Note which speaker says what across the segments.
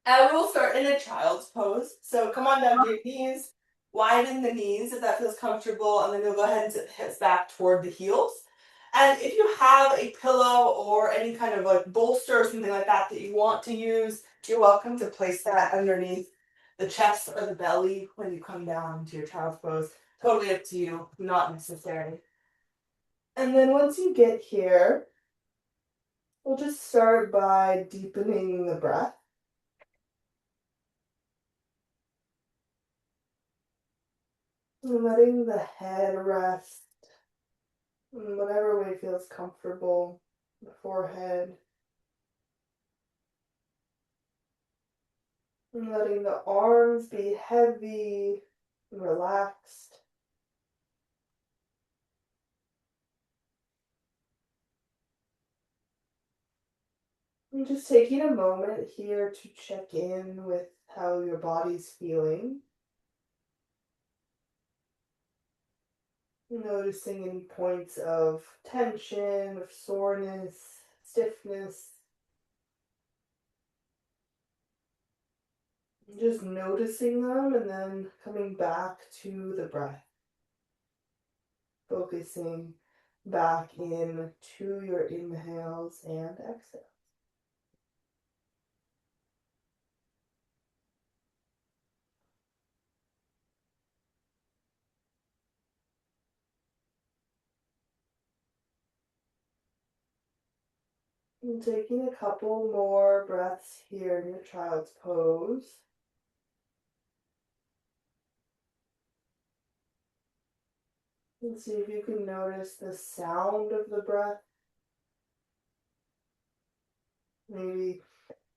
Speaker 1: And we'll start in a child's pose. So come on down to your knees, widen the knees if that feels comfortable, and then you'll go ahead and sit the hips back toward the heels. And if you have a pillow or any kind of like bolster or something like that that you want to use, you're welcome to place that underneath the chest or the belly when you come down to your child's pose. Totally up to you, not necessary. And then once you get here, we'll just start by deepening the breath. And letting the head rest in whatever way feels comfortable. The forehead. And letting the arms be heavy and relaxed. And just taking a moment here to check in with how your body's feeling. Noticing any points of tension, of soreness, stiffness. Just noticing them and then coming back to the breath. Focusing back in to your inhales and exhales. And taking a couple more breaths here in your child's pose. And see if you can notice the sound of the breath. Maybe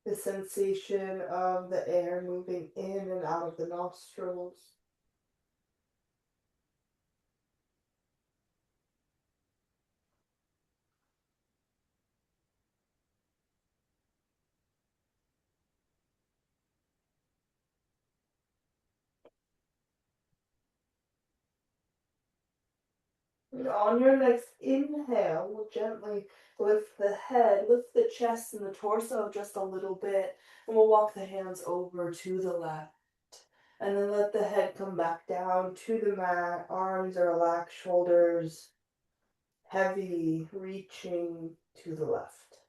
Speaker 1: the sensation of the air moving in and out of the nostrils. And on your next inhale, we'll gently lift the head, lift the chest and the torso just a little bit, and we'll walk the hands over to the left. And then let the head come back down to the mat, arms are relaxed, shoulders heavy, reaching to the left.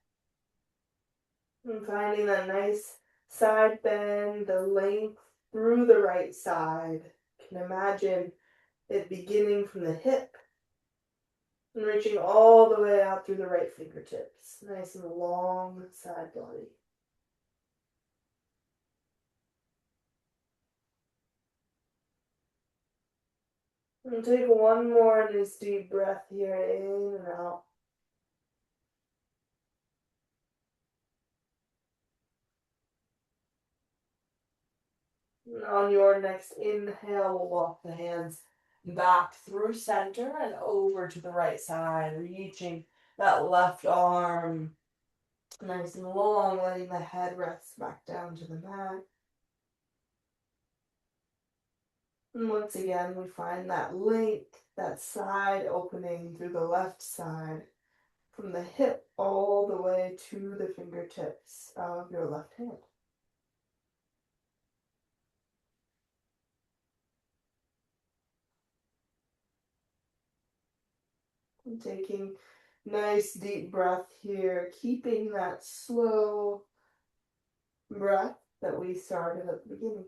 Speaker 1: And finding that nice side bend, the length through the right side. You can imagine it beginning from the hip and reaching all the way out through the right fingertips. Nice and long side body. And take one more nice deep breath here, in and out. And on your next inhale, we'll walk the hands back through center and over to the right side, reaching that left arm nice and long, letting the head rest back down to the mat. And once again, we find that length, that side opening through the left side, from the hip all the way to the fingertips of your left hand. And taking nice deep breath here, keeping that slow breath that we started at the beginning.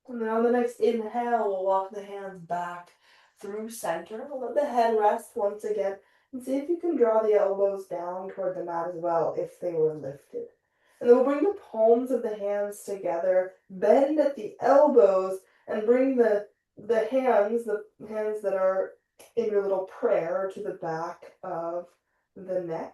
Speaker 1: And then on the next inhale, we'll walk the hands back through center. We'll let the head rest once again. And see if you can draw the elbows down toward the mat as well if they were lifted. And then we'll bring the palms of the hands together, bend at the elbows, and bring the hands that are in your little prayer, to the back of the neck.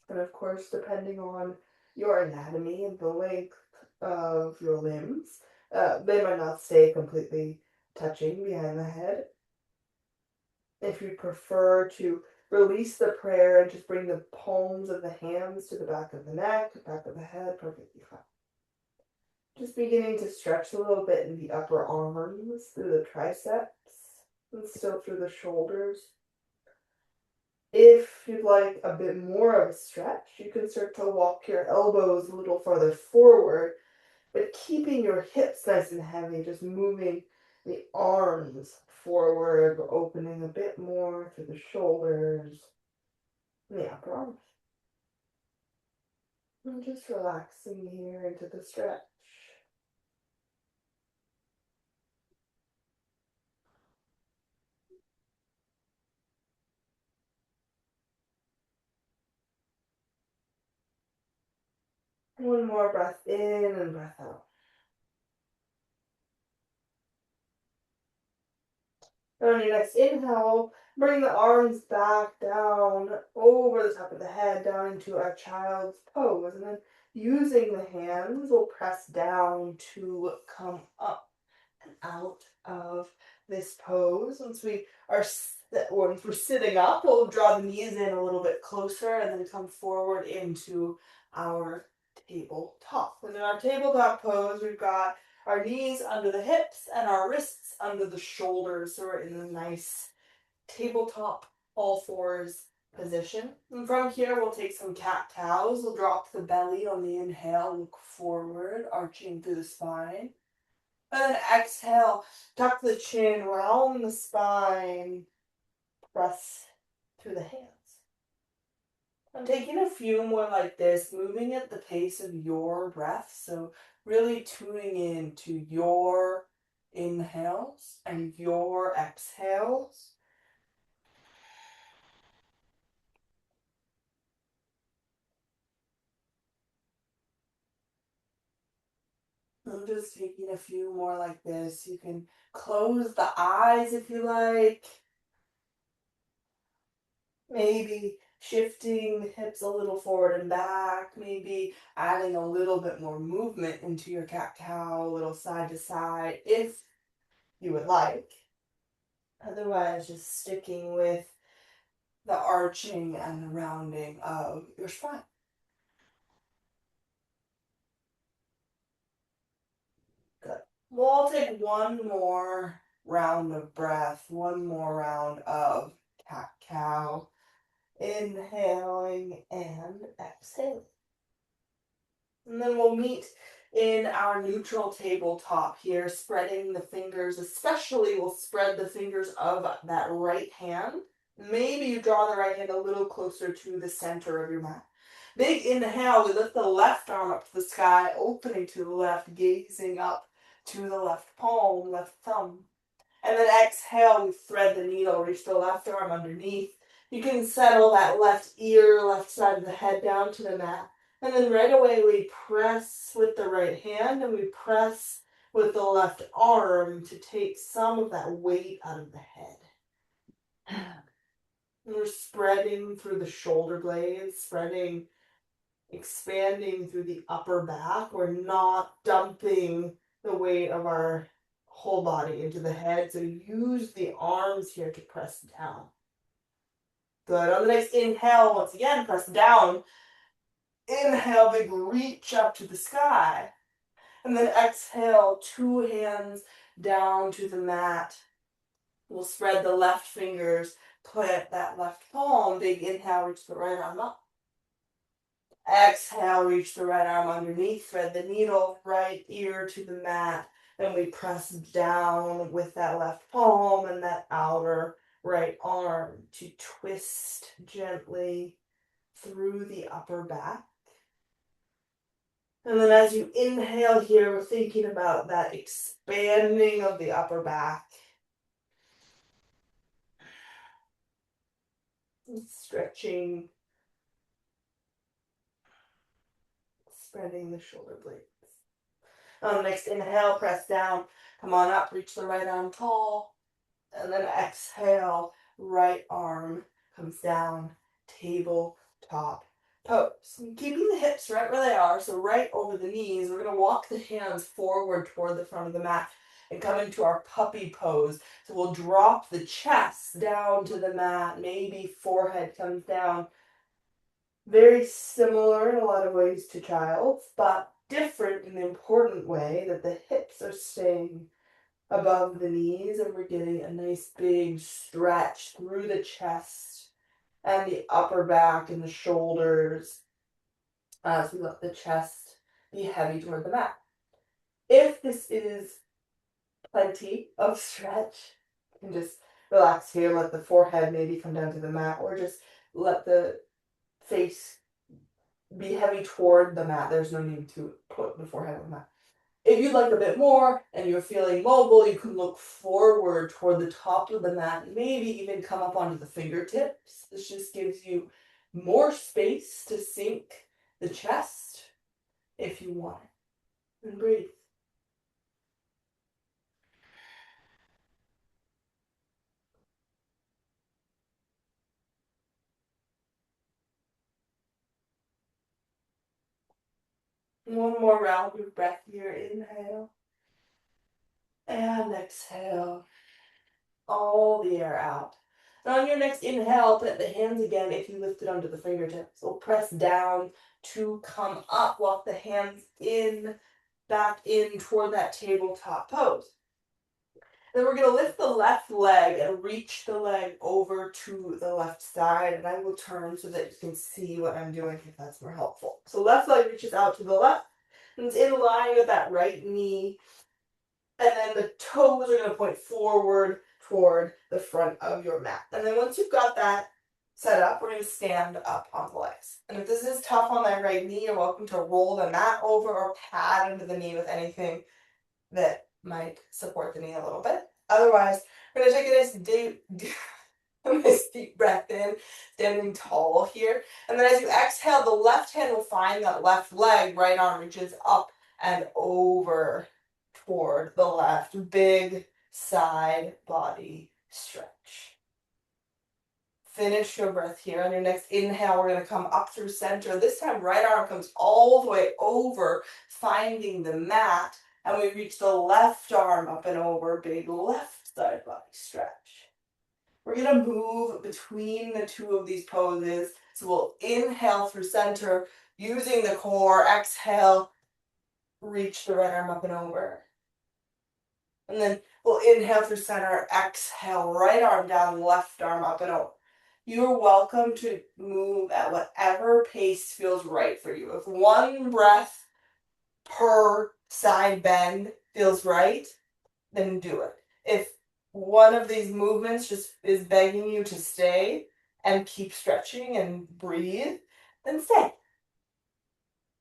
Speaker 1: And of course, depending on your anatomy and the length of your limbs, they might not stay completely touching behind the head. If you prefer to release the prayer and just bring the palms of the hands to the back of the neck, back of the head, perfectly fine. Just beginning to stretch a little bit in the upper arms, through the triceps, and still through the shoulders. If you'd like a bit more of a stretch, you can start to walk your elbows a little farther forward, but keeping your hips nice and heavy, just moving the arms forward, opening a bit more through the shoulders and the upper arms. And just relaxing here into the stretch. One more breath in and breath out. On your next inhale, bring the arms back down over the top of the head, down into our child's pose. And then using the hands, we'll press down to come up and out of this pose. Once we're sitting up, we'll draw the knees in a little bit closer and then come forward into our tabletop. And in our tabletop pose, we've got our knees under the hips and our wrists under the shoulders. So we're in a nice tabletop all fours position. And from here, we'll take some cat cows. We'll drop the belly on the inhale, look forward, arching through the spine. And then exhale, tuck the chin, round the spine, press through the hands. I'm taking a few more like this, moving at the pace of your breath. So really tuning in to your inhales and your exhales. I'm just taking a few more like this. You can close the eyes if you like. Maybe shifting the hips a little forward and back, maybe adding a little bit more movement into your cat-cow, a little side to side, if you would like. Otherwise, just sticking with the arching and the rounding of your spine. Good. We'll take one more round of breath, one more round of cat-cow. Inhaling and exhaling. And then we'll meet in our neutral tabletop here, spreading the fingers, especially we'll spread the fingers of that right hand. Maybe you draw the right hand a little closer to the center of your mat. Big inhale, we lift the left arm up to the sky, opening to the left, gazing up to the left palm, left thumb. And then exhale, we thread the needle, reach the left arm underneath. You can settle that left ear, left side of the head down to the mat. And then right away we press with the right hand and we press with the left arm to take some of that weight out of the head. And we're spreading through the shoulder blades, expanding through the upper back. We're not dumping the weight of our whole body into the head. So use the arms here to press down. Good. On the next inhale, once again, press down. Inhale, big reach up to the sky. And then exhale, two hands down to the mat. We'll spread the left fingers, plant that left palm. Big inhale, reach the right arm up. Exhale, reach the right arm underneath, thread the needle, right ear to the mat. Then we press down with that left palm and that outer right arm to twist gently through the upper back. And then as you inhale here, we're thinking about that expanding of the upper back. Stretching, spreading the shoulder blades. Next inhale, press down, come on up, reach the right arm tall. And then exhale, right arm comes down, tabletop pose. Keeping the hips right where they are, so right over the knees. We're going to walk the hands forward toward the front of the mat and come into our puppy pose. So we'll drop the chest down to the mat, maybe forehead comes down. Very similar in a lot of ways to child's, but different in the important way that the hips are staying above the knees and we're getting a nice big stretch through the chest and the upper back and the shoulders as we let the chest be heavy toward the mat. If this is plenty of stretch, you can just relax here, let the forehead maybe come down to the mat, or just let the face be heavy toward the mat. There's no need to put the forehead on the mat. If you'd like a bit more and you're feeling mobile, you can look forward toward the top of the mat, maybe even come up onto the fingertips. This just gives you more space to sink the chest if you want it. And breathe. One more round of breath here. Inhale and exhale. All the air out. And on your next inhale, put the hands again if you lift it onto the fingertips. So press down to come up. Walk the hands in, back in toward that tabletop pose. Then we're going to lift the left leg and reach the leg over to the left side. And I will turn so that you can see what I'm doing if that's more helpful. So left leg reaches out to the left and it's in line with that right knee. And then the toes are going to point forward toward the front of your mat. And then once you've got that set up, we're going to stand up on the legs. And if this is tough on that right knee, you're welcome to roll the mat over or pad into the knee with anything that might support the knee a little bit. Otherwise, we're going to take a nice deep breath in, standing tall here. And then as you exhale, the left hand will find that left leg, right arm reaches up and over toward the left. Big side body stretch. Finish your breath here. On your next inhale, we're going to come up through center. This time, right arm comes all the way over, finding the mat. And we reach the left arm up and over, big left side body stretch. We're going to move between the two of these poses. So we'll inhale through center, using the core. Exhale, reach the right arm up and over. And then we'll inhale through center, exhale, right arm down, left arm up and over. You're welcome to move at whatever pace feels right for you. If one breath per side bend feels right, then do it. If one of these movements just is begging you to stay and keep stretching and breathe, then stay.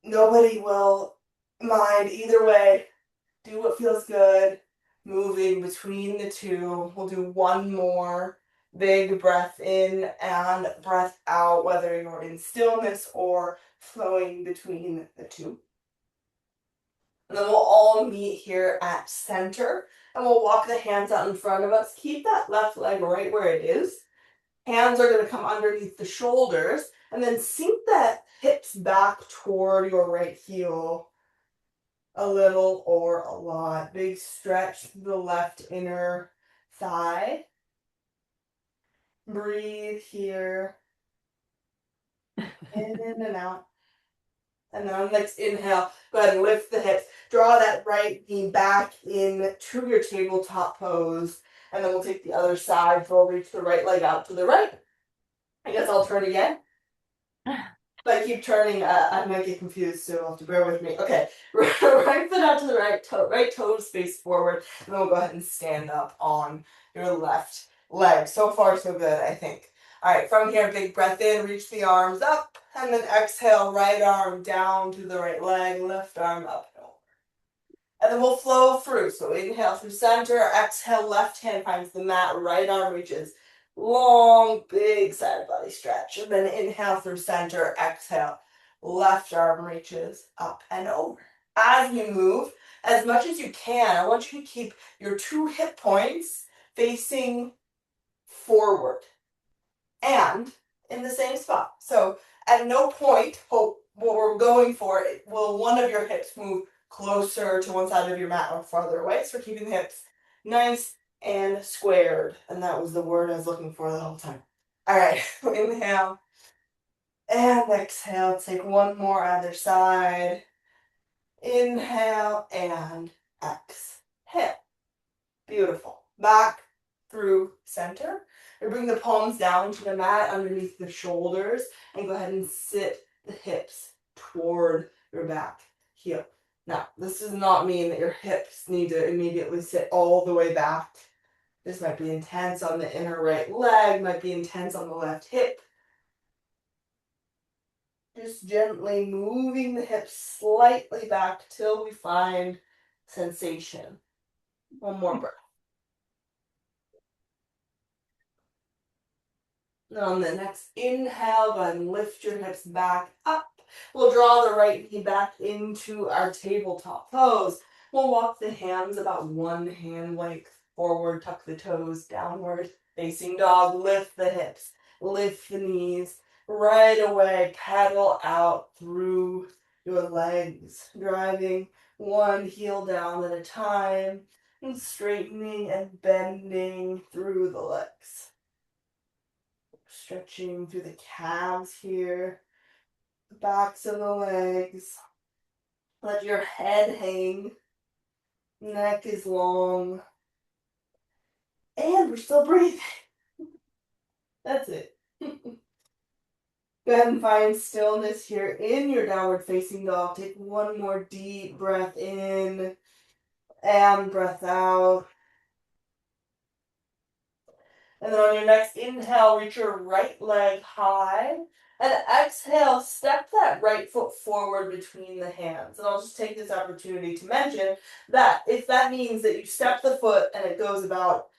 Speaker 1: Nobody will mind either way. Do what feels good. Moving between the two. We'll do one more big breath in and breath out, whether you're in stillness or flowing between the two. And then we'll all meet here at center and we'll walk the hands out in front of us. Keep that left leg right where it is. Hands are going to come underneath the shoulders and then sink the hips back toward your right heel. A little or a lot. Big stretch through the left inner thigh. Breathe here. In and out. And then on the next inhale, go ahead and lift the hips. Draw that right knee back into your tabletop pose. And then we'll take the other side. So we'll reach the right leg out to the right. I guess I'll turn again. If I keep turning, I might get confused, so you'll have to bear with me. Okay, right foot out to the right toes face forward, and then we'll go ahead and stand up on your left leg. So far, so good, I think. All right, from here, big breath in, reach the arms up, and then exhale, right arm down to the right leg, left arm up and over. And then we'll flow through. So inhale through center, exhale, left hand finds the mat, right arm reaches. Long, big side body stretch. And then inhale through center, exhale, left arm reaches up and over. As you move, as much as you can, I want you to keep your two hip points facing forward and in the same spot. So at no point, what we're going for, will one of your hips move closer to one side of your mat or farther away. So we're keeping the hips nice and squared. And that was the word I was looking for the whole time. All right, inhale and exhale. Take one more other side. Inhale and exhale. Beautiful. Back through center. We bring the palms down to the mat underneath the shoulders and go ahead and sit the hips toward your back heel. Now, this does not mean that your hips need to immediately sit all the way back. This might be intense on the inner right leg, might be intense on the left hip. Just gently moving the hips slightly back till we find sensation. One more breath. And on the next inhale, go ahead and lift your hips back up. We'll draw the right knee back into our tabletop pose. We'll walk the hands about one hand length forward, tuck the toes downward, facing dog, lift the hips, lift the knees. Right away, pedal out through your legs, driving one heel down at a time, and straightening and bending through the legs. Stretching through the calves here, the backs of the legs. Let your head hang. Neck is long. And we're still breathing. That's it. Go ahead and find stillness here in your downward facing dog. Take one more deep breath in and breath out. And then on your next inhale, reach your right leg high. And exhale, step that right foot forward between the hands. And I'll just take this opportunity to mention that if that means that you step the foot and it goes about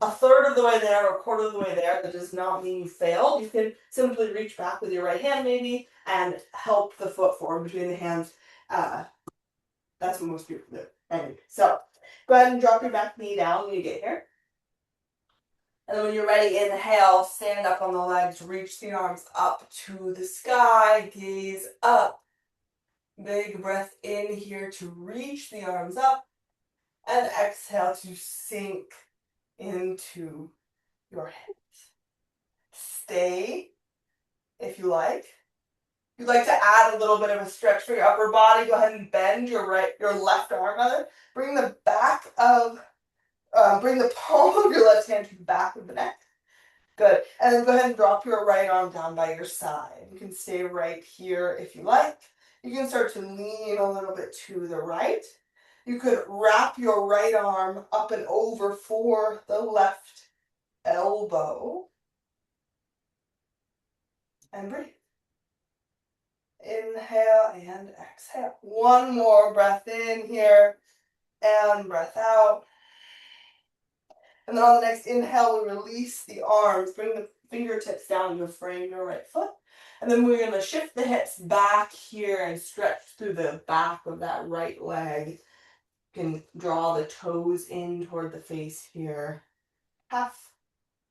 Speaker 1: a third of the way there or a quarter of the way there, that does not mean you failed. You can simply reach back with your right hand maybe and help the foot forward between the hands. That's what most people do. Anyway, so go ahead and drop your back knee down when you get here. And then when you're ready, inhale, stand up on the legs, reach the arms up to the sky, gaze up. Big breath in here to reach the arms up. And exhale to sink into your hips. Stay, if you like. If you'd like to add a little bit of a stretch for your upper body, go ahead and bend your left arm rather. Bring the palm of your left hand to the back of the neck. Good. And then go ahead and drop your right arm down by your side. You can stay right here if you like. You can start to lean a little bit to the right. You could wrap your right arm up and over for the left elbow. And breathe. Inhale and exhale. One more breath in here and breath out. And then on the next inhale, we release the arms. Bring the fingertips down to frame your right foot. And then we're going to shift the hips back here and stretch through the back of that right leg. You can draw the toes in toward the face here. Half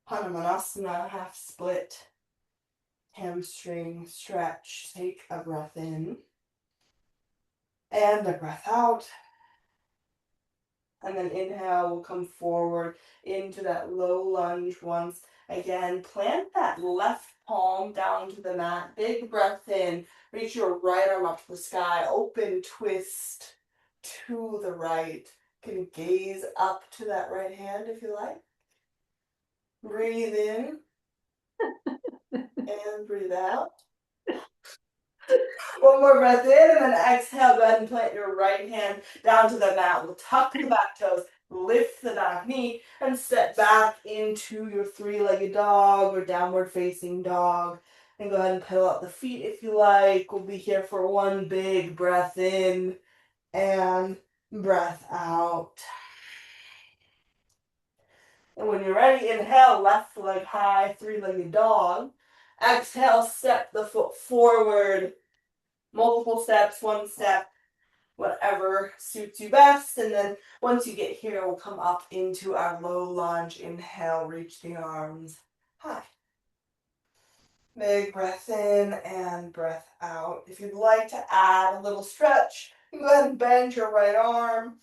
Speaker 1: Hanumanasana, half split. Hamstring stretch. Take a breath in. And a breath out. And then inhale, we'll come forward into that low lunge once again. Plant that left palm down to the mat. Big breath in. Reach your right arm up to the sky. Open twist to the right. You can gaze up to that right hand if you like. Breathe in. And breathe out. One more breath in, and then exhale. Go ahead and plant your right hand down to the mat. We'll tuck the back toes, lift the back knee, and step back into your three-legged dog or downward facing dog. And go ahead and pedal out the feet if you like. We'll be here for one big breath in and breath out. And when you're ready, inhale, left leg high, three-legged dog. Exhale, step the foot forward. Multiple steps, one step, whatever suits you best. And then once you get here, we'll come up into our low lunge. Inhale, reach the arms high. Big breath in and breath out. If you'd like to add a little stretch, you can go ahead and bend your right arm,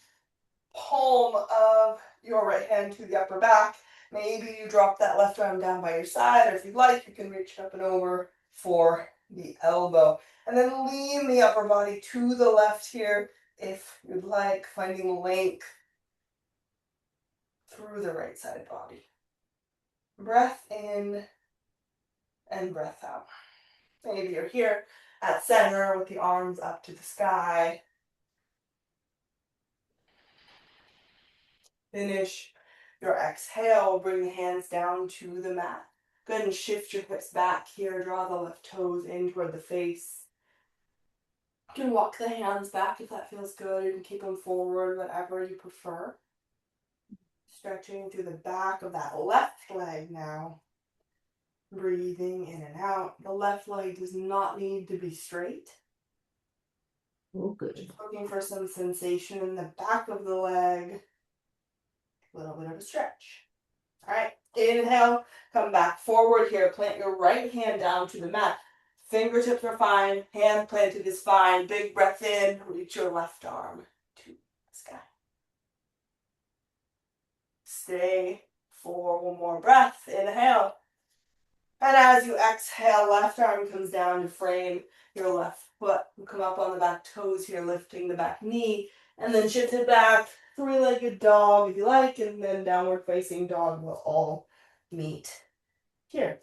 Speaker 1: palm of your right hand to the upper back. Maybe you drop that left arm down by your side, or if you'd like, you can reach up and over for the elbow. And then lean the upper body to the left here. if you'd like, finding length through the right side body. Breath in and breath out. Maybe you're here at center with the arms up to the sky. Finish your exhale, bring the hands down to the mat. Go ahead and shift your hips back here, draw the left toes in toward the face. You can walk the hands back if that feels good. You can keep them forward, whatever you prefer. Stretching through the back of that left leg now. Breathing in and out. The left leg does not need to be straight.
Speaker 2: Oh, good.
Speaker 1: Just looking for some sensation in the back of the leg. A little bit of a stretch. All right, inhale, come back forward here. Plant your right hand down to the mat. Fingertips are fine. Hand planted is fine. Big breath in. Reach your left arm to the sky. Stay for one more breath. Inhale. And as you exhale, left arm comes down to frame your left foot. You come up on the back toes here, lifting the back knee. And then shift it back. Three-legged dog if you like. And then downward facing dog will all meet here.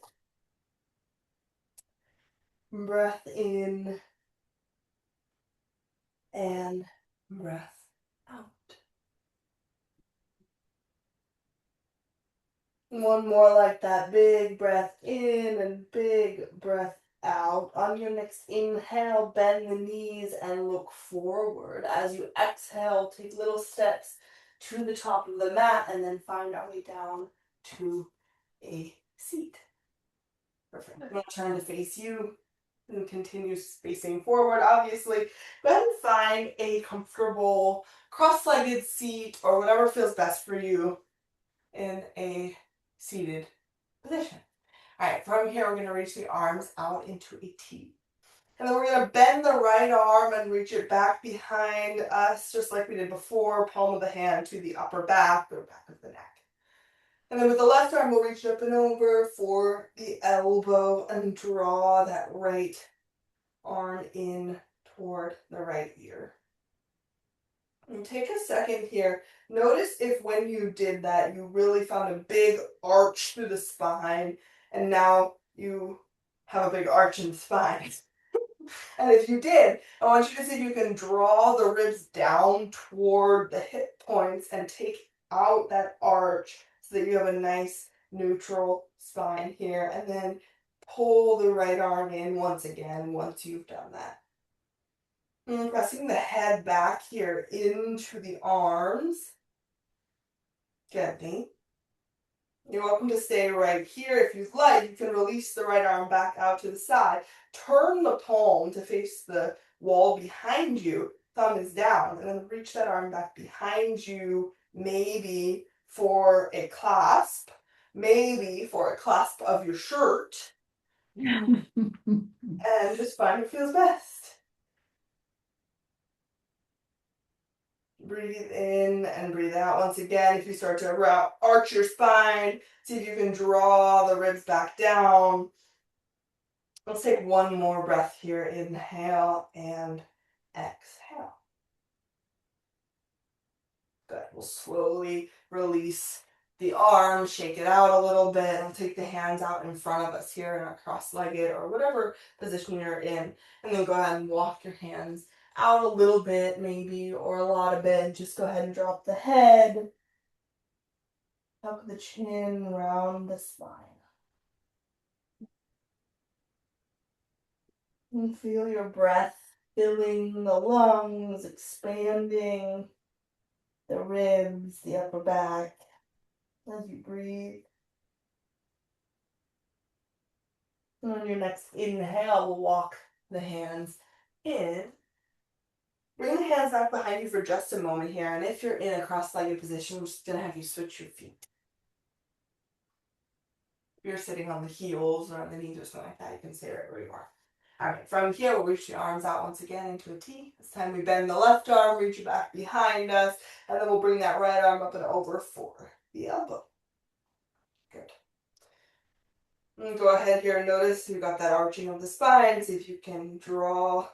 Speaker 1: Breath in and breath out. One more like that. Big breath in and big breath out. On your next inhale, bend the knees and look forward. As you exhale, take little steps to the top of the mat and then find our way down to a seat. Perfect. I'm going to turn to face you and continue facing forward. Obviously, go ahead and find a comfortable cross-legged seat or whatever feels best for you in a seated position. All right, from here, we're going to reach the arms out into a T. And then we're going to bend the right arm and reach it back behind us, just like we did before, palm of the hand to the upper back or back of the neck. And then with the left arm, we'll reach up and over for the elbow and draw that right arm in toward the right ear. And take a second here. Notice if when you did that, you really found a big arch through the spine, and now you have a big arch in the spine. And if you did, I want you to see if you can draw the ribs down toward the hip points and take out that arch so that you have a nice neutral spine here. And then pull the right arm in once again once you've done that. And pressing the head back here into the arms. Gently. You're welcome to stay right here. If you'd like, you can release the right arm back out to the side. Turn the palm to face the wall behind you. Thumb is down. And then reach that arm back behind you, maybe for a clasp. Maybe for a clasp of your shirt. And just find what feels best. Breathe in and breathe out. Once again, if you start to arch your spine, see if you can draw the ribs back down. Let's take one more breath here. Inhale and exhale. Good. We'll slowly release the arm, shake it out a little bit, and we'll take the hands out in front of us here in our cross-legged or whatever position you're in. And then go ahead and walk your hands out a little bit maybe, or a lot of it. Just go ahead and drop the head, tuck the chin around the spine. And feel your breath filling the lungs, expanding the ribs, the upper back as you breathe. And on your next inhale, we'll walk the hands in. Bring the hands back behind you for just a moment here. And if you're in a cross-legged position, I'm just going to have you switch your feet. If you're sitting on the heels or on the knees or something like that, you can stay right where you are. All right, from here, we'll reach the arms out once again into a T. This time we bend the left arm, reach it back behind us, and then we'll bring that right arm up and over for the elbow. Good. And go ahead here and notice you got that arching of the spine. See if you can draw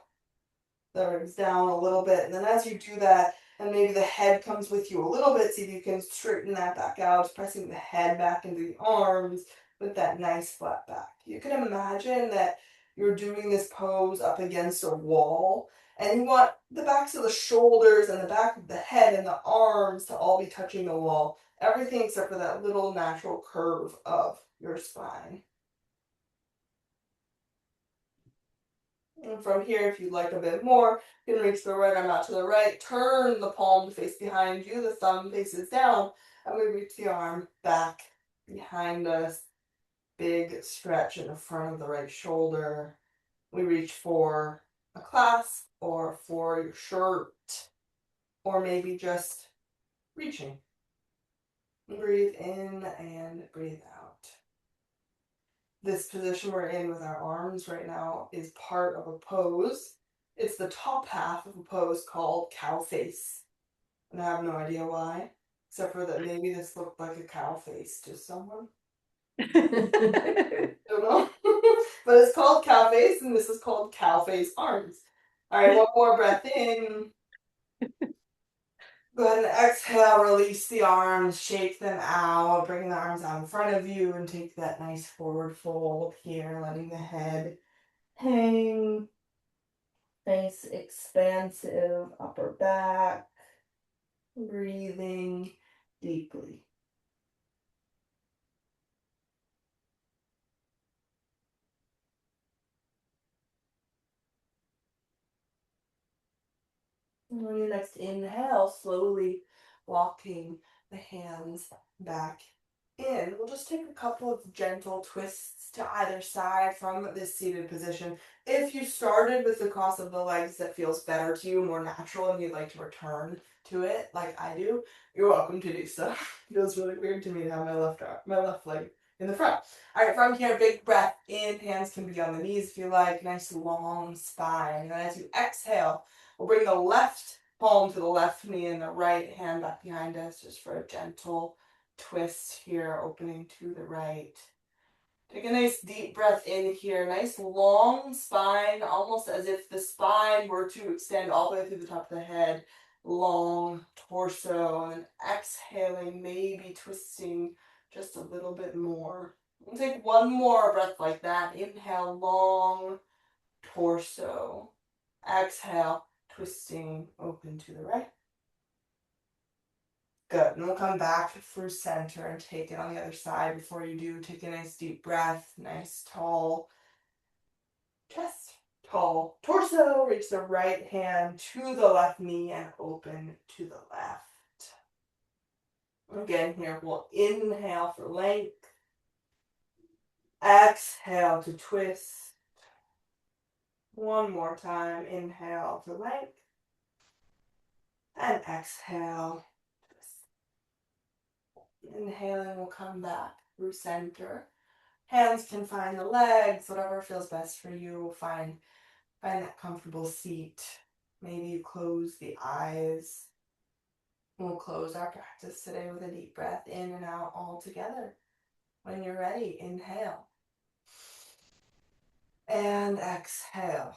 Speaker 1: the ribs down a little bit. And then as you do that, and maybe the head comes with you a little bit, see if you can straighten that back out, pressing the head back into the arms with that nice flat back. You can imagine that you're doing this pose up against a wall, and you want the backs of the shoulders and the back of the head and the arms to all be touching the wall. Everything except for that little natural curve of your spine. And from here, if you'd like a bit more, you can reach the right arm out to the right, turn the palm to face behind you, the thumb faces down, and we reach the arm back behind us. Big stretch in the front of the right shoulder. We reach for a clasp or for your shirt, or maybe just reaching. Breathe in and breathe out. This position we're in with our arms right now is part of a pose. It's the top half of a pose called cow face. And I have no idea why, except for that maybe this looked like a cow face to someone. Don't know. But it's called cow face, and this is called cow face arms. All right, one more breath in. Go ahead and exhale, release the arms, shake them out, bring the arms out in front of you, and take that nice forward fold here, letting the head hang. Nice expansive upper back. Breathing deeply. And on your next inhale, slowly walking the hands back in. We'll just take a couple of gentle twists to either side from this seated position. If you started with the cross of the legs that feels better to you, more natural, and you'd like to return to it like I do, you're welcome to do so. It feels really weird to me to have my left leg in the front. All right, from here, big breath in. Hands can be on the knees if you like. Nice long spine. And then as you exhale, we'll bring the left palm to the left knee and the right hand back behind us just for a gentle twist here, opening to the right. Take a nice deep breath in here. Nice long spine, almost as if the spine were to extend all the way through the top of the head. Long torso, and exhaling, maybe twisting just a little bit more. We'll take one more breath like that. Inhale, long torso. Exhale, twisting open to the right. Good. And we'll come back through center and take it on the other side. Before you do, take a nice deep breath. Nice tall chest, tall torso. Reach the right hand to the left knee and open to the left. Again, here we'll inhale for length. Exhale to twist. One more time. Inhale for length. And exhale. Inhaling, we'll come back through center. Hands can find the legs, whatever feels best for you. Find that comfortable seat. Maybe you close the eyes. We'll close our practice today with a deep breath in and out all together. When you're ready, inhale. And exhale.